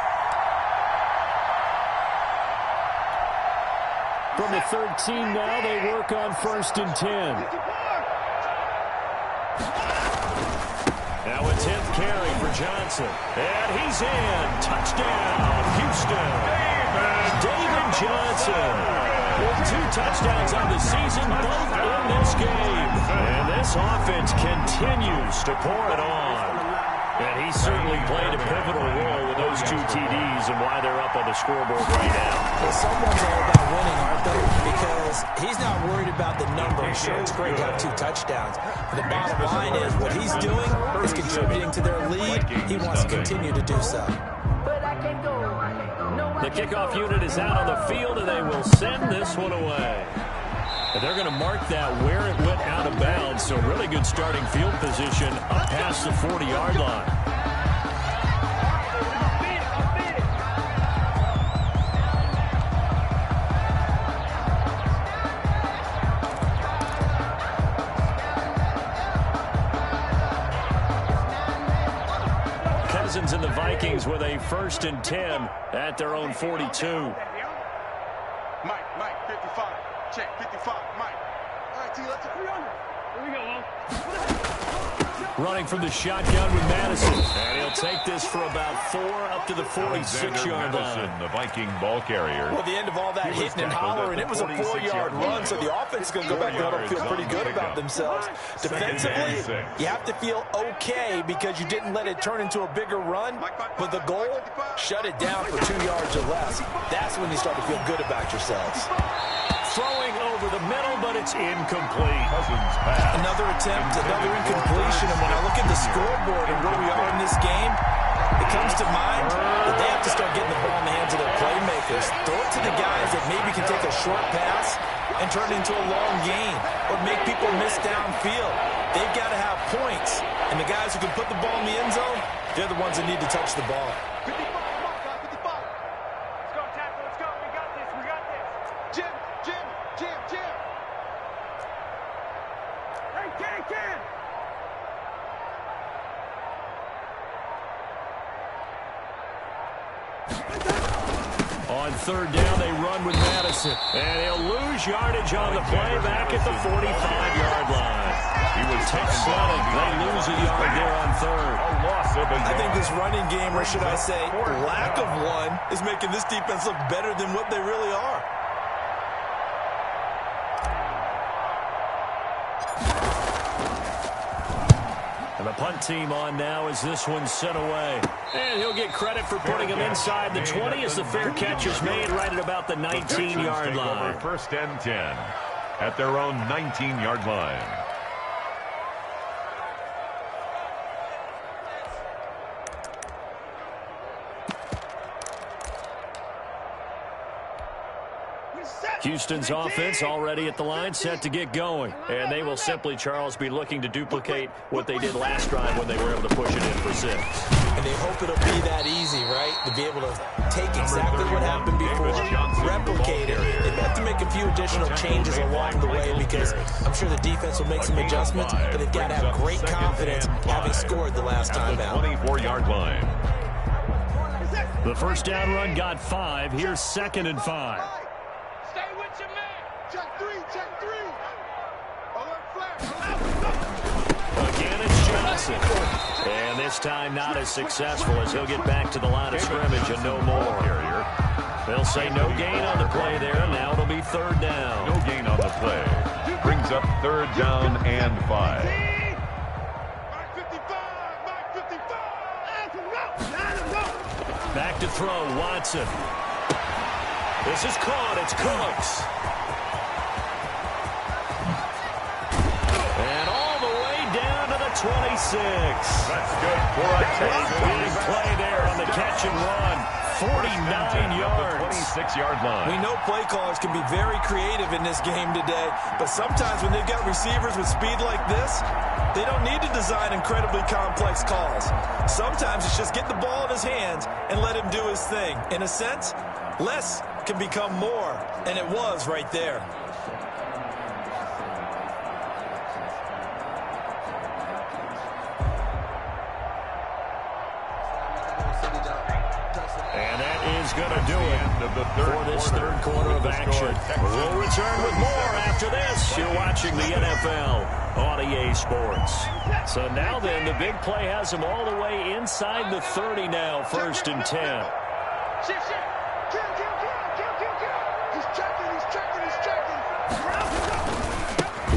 From the 13 now, they work on 1st and 10. Now a 10th carry for Johnson. And he's in. Touchdown, Houston. David Johnson with 2 touchdowns on the season, both in this game. And this offense continues to pour it on. And he certainly played a pivotal role with those 2 TDs and why they're up on the scoreboard right now. Well, someone's all about winning, aren't they? Because he's not worried about the number. Sure, it's great to have 2 touchdowns. But the bottom line is what he's doing is contributing to their lead. He wants to continue to do so. The kickoff unit is out on the field, and they will send this one away. And they're going to mark that where it went out of bounds. So really good starting field position up past the 40-yard line. Cousins and the Vikings with a 1st and 10 at their own 42. Mike, 55. Check, 55, Mike. All right, T, let's go. Here we go, Running from the shotgun with Madison. And he'll take this for about 4 up to the 46-yard line. The Viking ball carrier. Well, the end of all that hitting and hollering, it was a 4-yard run, so the offense is going to go back there and feel pretty good about themselves. Defensively, you have to feel okay because you didn't let it turn into a bigger run, but the goal, shut it down for 2 yards or less. That's when you start to feel good about yourselves. Throwing over the middle, but it's incomplete. Another attempt, another incompletion, and when I look at the scoreboard and where we are in this game, it comes to mind that they have to start getting the ball in the hands of their playmakers. Throw it to the guys that maybe can take a short pass and turn it into a long gain or make people miss downfield. They've got to have points, and the guys who can put the ball in the end zone, they're the ones that need to touch the ball. 55, let's go, tackle, let's go. We got this. Jim. Hey, Ken. On 3rd down, they run with Madison. And he'll lose yardage on the play back at the 45-yard line. He was tough sledding. They lose a yard there on 3rd. I think this running game, or should I say lack of one, is making this defense look better than what they really are. And the punt team on now as this one's sent away. And he'll get credit for putting him inside the 20 as the fair catch is made right at about the 19-yard line. 1st and 10 at their own 19-yard line. Houston's offense already at the line, set to get going. And they will simply, Charles, be looking to duplicate what they did last drive when they were able to push it in for 6. And they hope it'll be that easy, right? To be able to take exactly what happened before, replicate it. They have to make a few additional changes along the way because I'm sure the defense will make some adjustments, but they've got to have great confidence having scored the last time out. 24-yard line. The 1st down run got 5. Here's 2nd and 5. Stay with your man. Check 3. Alert flash. Again, it's Johnson. And this time not as successful as he'll get back to the line of scrimmage and no more. They'll say no gain on the play there. Now it'll be 3rd down. No gain on the play. Brings up 3rd down and 5. Mike 55. Back to throw, Watson. This is caught. It's Cooks. And all the way down to the 26. That's good for a Big play there on the catch and run. 49 yards. 26-yard line. We know play callers can be very creative in this game today, but sometimes when they've got receivers with speed like this, they don't need to design incredibly complex calls. Sometimes it's just get the ball in his hands and let him do his thing. In a sense, less can become more, and it was right there. And that is going to do it for this third quarter of action. We'll return with more after this. You're watching the NFL on EA Sports. So now then, the big play has them all the way inside the 30 now, 1st and 10.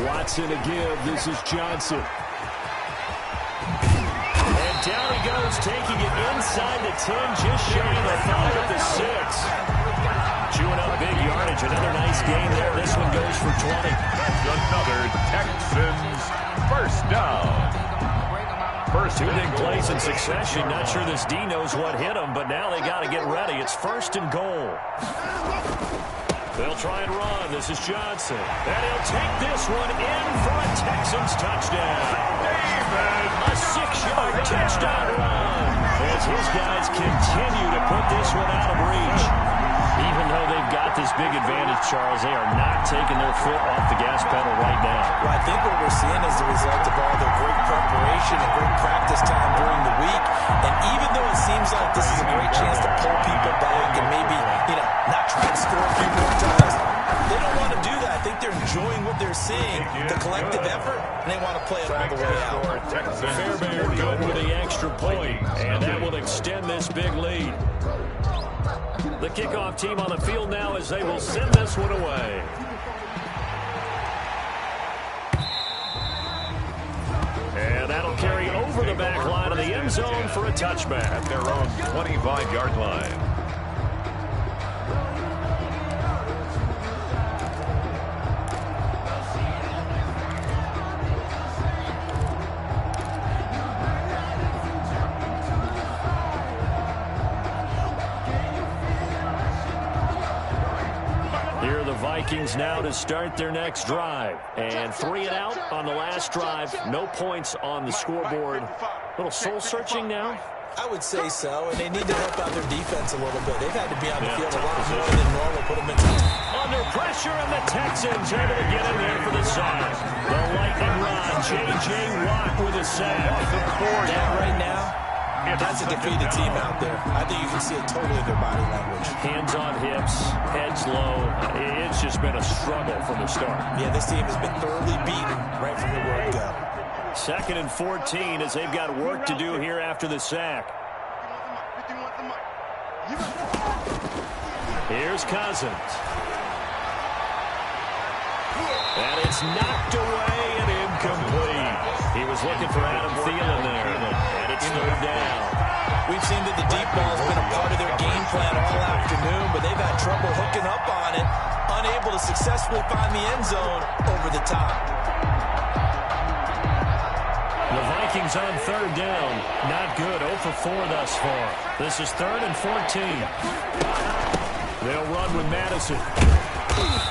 Watson a give. This is Johnson. And down he goes, taking it inside the 10, just shy of the 5 at the 6. Chewing up big yardage. Another nice game there. This one goes for 20. Another Texans first down. Two big plays in succession. Not sure this D knows what hit him, but now they got to get ready. It's 1st and goal. They'll try and run. This is Johnson. And he'll take this one in for a Texans touchdown. A 6-yard touchdown run as his guys continue to put this one out of reach. Even though they've got this big advantage, Charles, they are not taking their foot off the gas pedal right now. Well, I think what we're seeing is the result of all their great preparation and great practice time during the week. And even though it seems like this is a great chance to pull people back and maybe, not try to score a few more times, they don't want to do that. I think they're enjoying what they're seeing, the collective effort, and they want to play it all the way out. Fairbairn good with the extra point, and that will extend this big lead. The kickoff team on the field now as they will send this one away. And that'll carry over the back line of the end zone for a touchback. At their own 25-yard line. Vikings now to start their next drive. And 3 and out on the last drive. No points on the scoreboard. A little soul-searching now? I would say so, and they need to help out their defense a little bit. They've had to be on the field a lot more than normal. Put them in under pressure, and the Texans able to get in there for the sack. The lightning rod, J.J. Watt with a sack. That right now, that's a defeated team out there. I think you can see it totally in their body language. Hands on hips, heads low. It's just been a struggle from the start. Yeah, this team has been thoroughly beaten right from the word go. 2nd and 14 as they've got work to do here after the sack. Here's Cousins. And it's knocked away and incomplete. He was looking for Adam Thielen there. And it's 3rd down. We've seen that the deep ball's been a part of their game plan all afternoon, but they've had trouble hooking up on it, unable to successfully find the end zone over the top. The Vikings on 3rd down. Not good. 0 for 4 thus far. This is 3rd and 14. They'll run with Madison.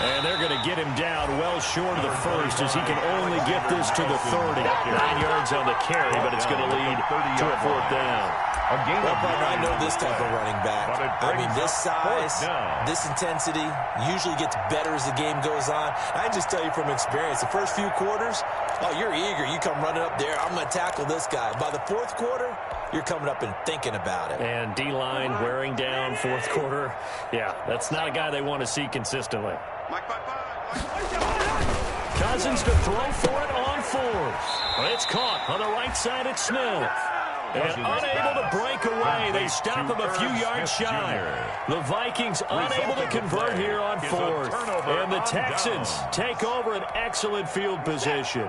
And they're going to get him down well short of the 1st as he can only get this to the 30. 9 yards on the carry, but it's going to lead to a 4th down. Well, partner, I know this type of running back. I mean, this size, this intensity usually gets better as the game goes on. I just tell you from experience, the first few quarters, oh, you're eager. You come running up there. I'm going to tackle this guy. By the 4th quarter, you're coming up and thinking about it. And D-line wearing down 4th quarter. Yeah, that's not a guy they want to see consistently. Cousins to throw for it on 4th. It's caught on the right side at Smith. And unable to break away. They stop him a few yards shy. The Vikings unable to convert here on 4th. And the Texans take over an excellent field position.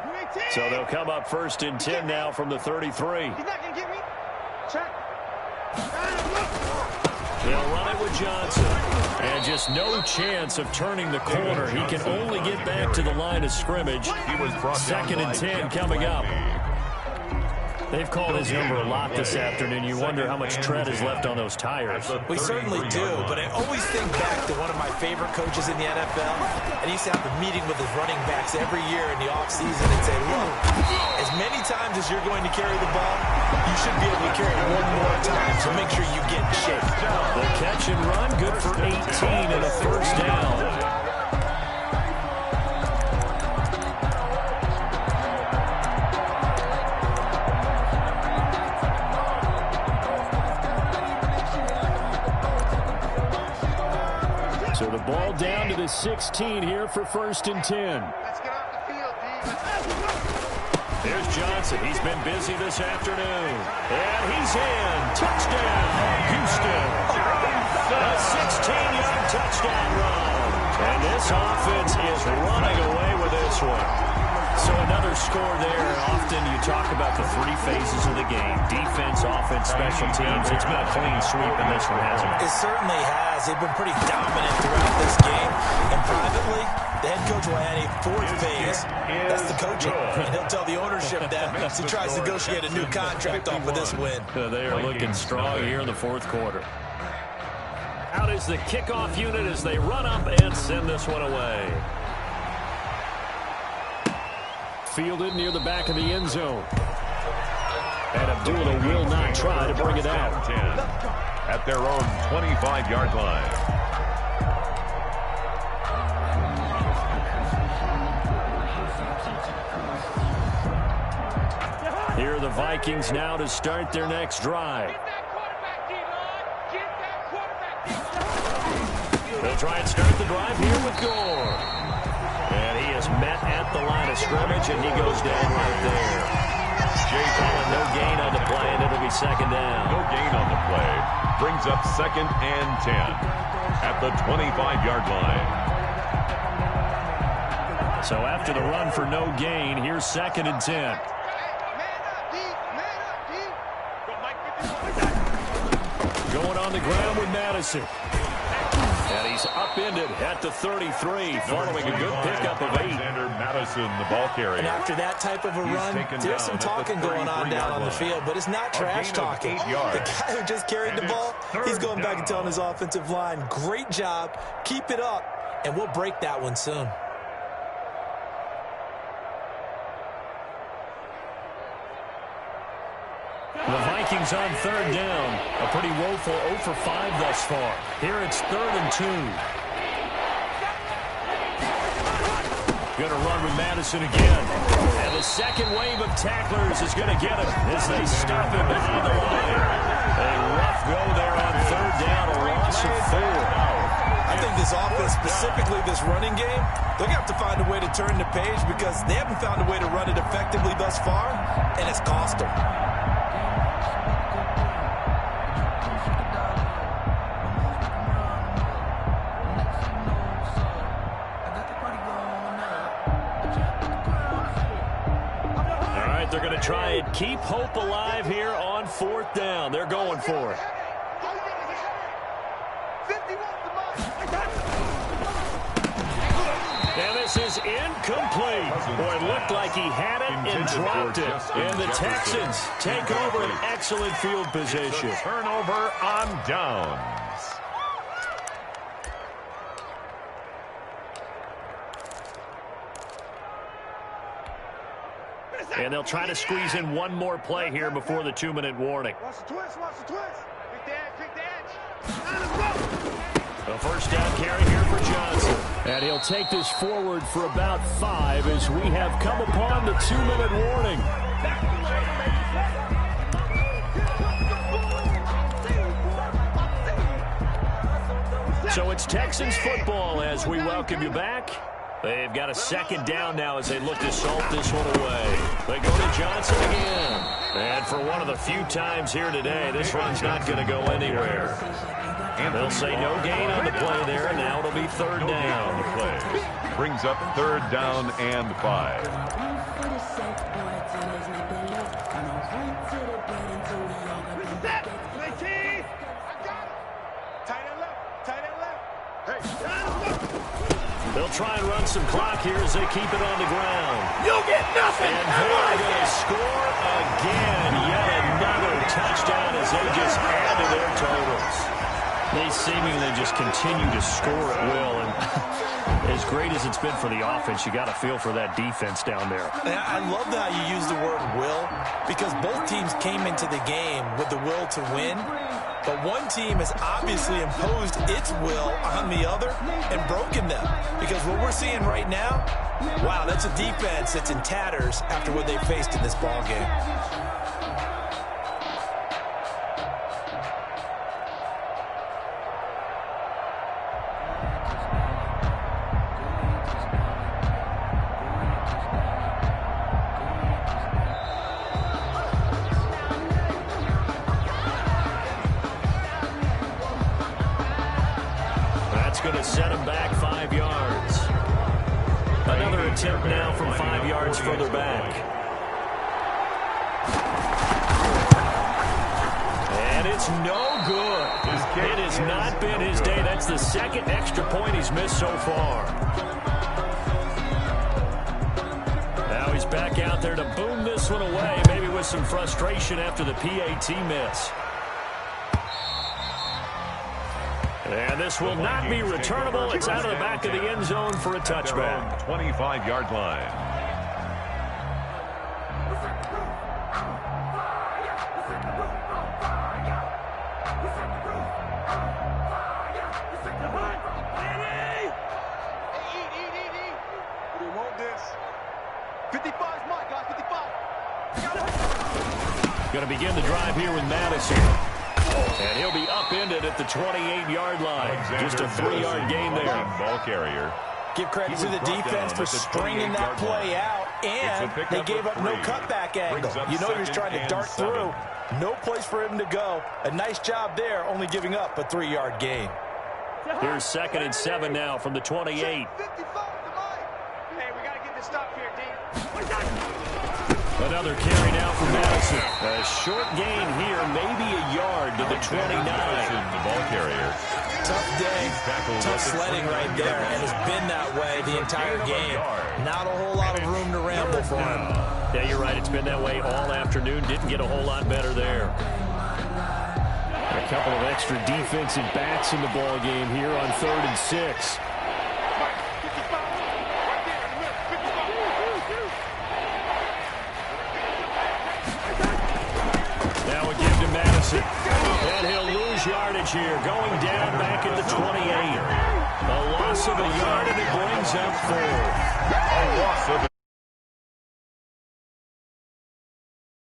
So they'll come up 1st and 10 now from the 33. He's not going to get me. Check. They'll run it with Johnson. And just no chance of turning the corner. He can only get back to the line of scrimmage. 2nd and 10 coming up. They've called his number a lot this afternoon. You wonder how much tread is left on those tires. We certainly do, but I always think back to one of my favorite coaches in the NFL, and he used to have a meeting with his running backs every year in the offseason and say, look, as many times as you're going to carry the ball, you should be able to carry it one more time, so make sure you get in shape. The catch and run, good for 18 and a first down. So the ball down to the 16 here for 1st and 10. Let's get off the field, D. Here's Johnson. He's been busy this afternoon. And he's in. Touchdown, Houston. A 16-yard touchdown run. And this offense is running away with this one. So another score there. Often you talk about the three phases of the game. Defense, offense, special teams. It's been a clean sweep in this one, hasn't it? It certainly has. They've been pretty dominant throughout this game. And privately, the head coach will add a 4th phase. That's the coaching. And he'll tell the ownership that as he tries to negotiate a new contract off of this win. They are looking strong here in the 4th quarter. Out is the kickoff unit as they run up and send this one away. Fielded near the back of the end zone. And Abdullah will not try to bring it out. At their own 25-yard line. Here are the Vikings now to start their next drive. They'll try and start the drive here with Gore. And he is met at the line of scrimmage, and he goes down right there. Jay calling no gain on the play, and it'll be 2nd down. No gain on the play. Brings up 2nd and 10 at the 25-yard line. So after the run for no gain, here's 2nd and 10. Going on the ground with Madison. And he's upended at the 33, following a good pickup of 8. Madison, the ball carrier. And after that type of a run, there's some talking going on down on the field, but it's not trash talking. The guy who just carried the ball, he's going back and telling his offensive line, great job, keep it up, and we'll break that one soon. The Vikings on 3rd down. A pretty woeful 0 for 5 thus far. Here it's 3rd and 2. Going to run with Madison again. And the second wave of tacklers is going to get him as they stop him behind the line. A rough go there on 3rd down, a loss of 4. I think this offense, specifically this running game, they're going to have to find a way to turn the page because they haven't found a way to run it effectively thus far, and it's cost them. They're going to try and keep hope alive here on 4th down. They're going for it. And this is incomplete. Boy, it looked like he had it and dropped it. And the Texans take over an excellent field position. Turnover on downs. And they'll try to squeeze in one more play here before the 2-minute warning. Watch the twist, watch the twist. Quick the edge. A first down carry here for Johnson. And he'll take this forward for about 5 as we have come upon the 2-minute warning. So it's Texans football as we welcome you back. They've got a 2nd down now as they look to salt this one away. They go to Johnson again. And for one of the few times here today, this run's not going to go anywhere. And they'll say no gain on the play there, and now it'll be 3rd down. The play brings up 3rd down and 5. They'll try and run some clock here as they keep it on the ground. You'll get nothing. And they're going to score again. Yet another touchdown as they just add to their totals. They seemingly just continue to score at will. And as great as it's been for the offense, you got to feel for that defense down there. I love how you use the word will, because both teams came into the game with the will to win. But one team has obviously imposed its will on the other and broken them. Because what we're seeing right now, wow, that's a defense that's in tatters after what they faced in this ball game. Going to set him back 5 yards. Another attempt now from 5 yards further back. And it's no good. It has not been his day. That's the second extra point he's missed so far. Now he's back out there to boom this one away, maybe with some frustration after the PAT miss. And this will not be returnable. It's out of the back of the end zone for a touchback. 25-yard line. We want this. 55's mine, guys. 55. Going to begin the drive here with Madison. And he'll be upended at the 28-yard line. Just a 3-yard gain there. Ball carrier. Give credit to the defense for stringing that play out, and they gave up no cutback angle. You know he was trying to dart through. No place for him to go. A nice job there, only giving up a 3-yard gain. Here's 2nd and 7 now from the 28. Hey, we got to get this stop here, D. Another carry now from Madison. A short gain here, maybe a yard to the 29. The ball carrier. Tough day, tough sledding right there, and it's been that way the entire game. Not a whole lot of room to ramble for him. Yeah, you're right. It's been that way all afternoon. Didn't get a whole lot better there. A couple of extra defensive backs in the ball game here on 3rd and 6. Now a give to Madison. And he'll lose yardage here, going down back at the 28. A loss of a yard, and it brings up 4. A loss of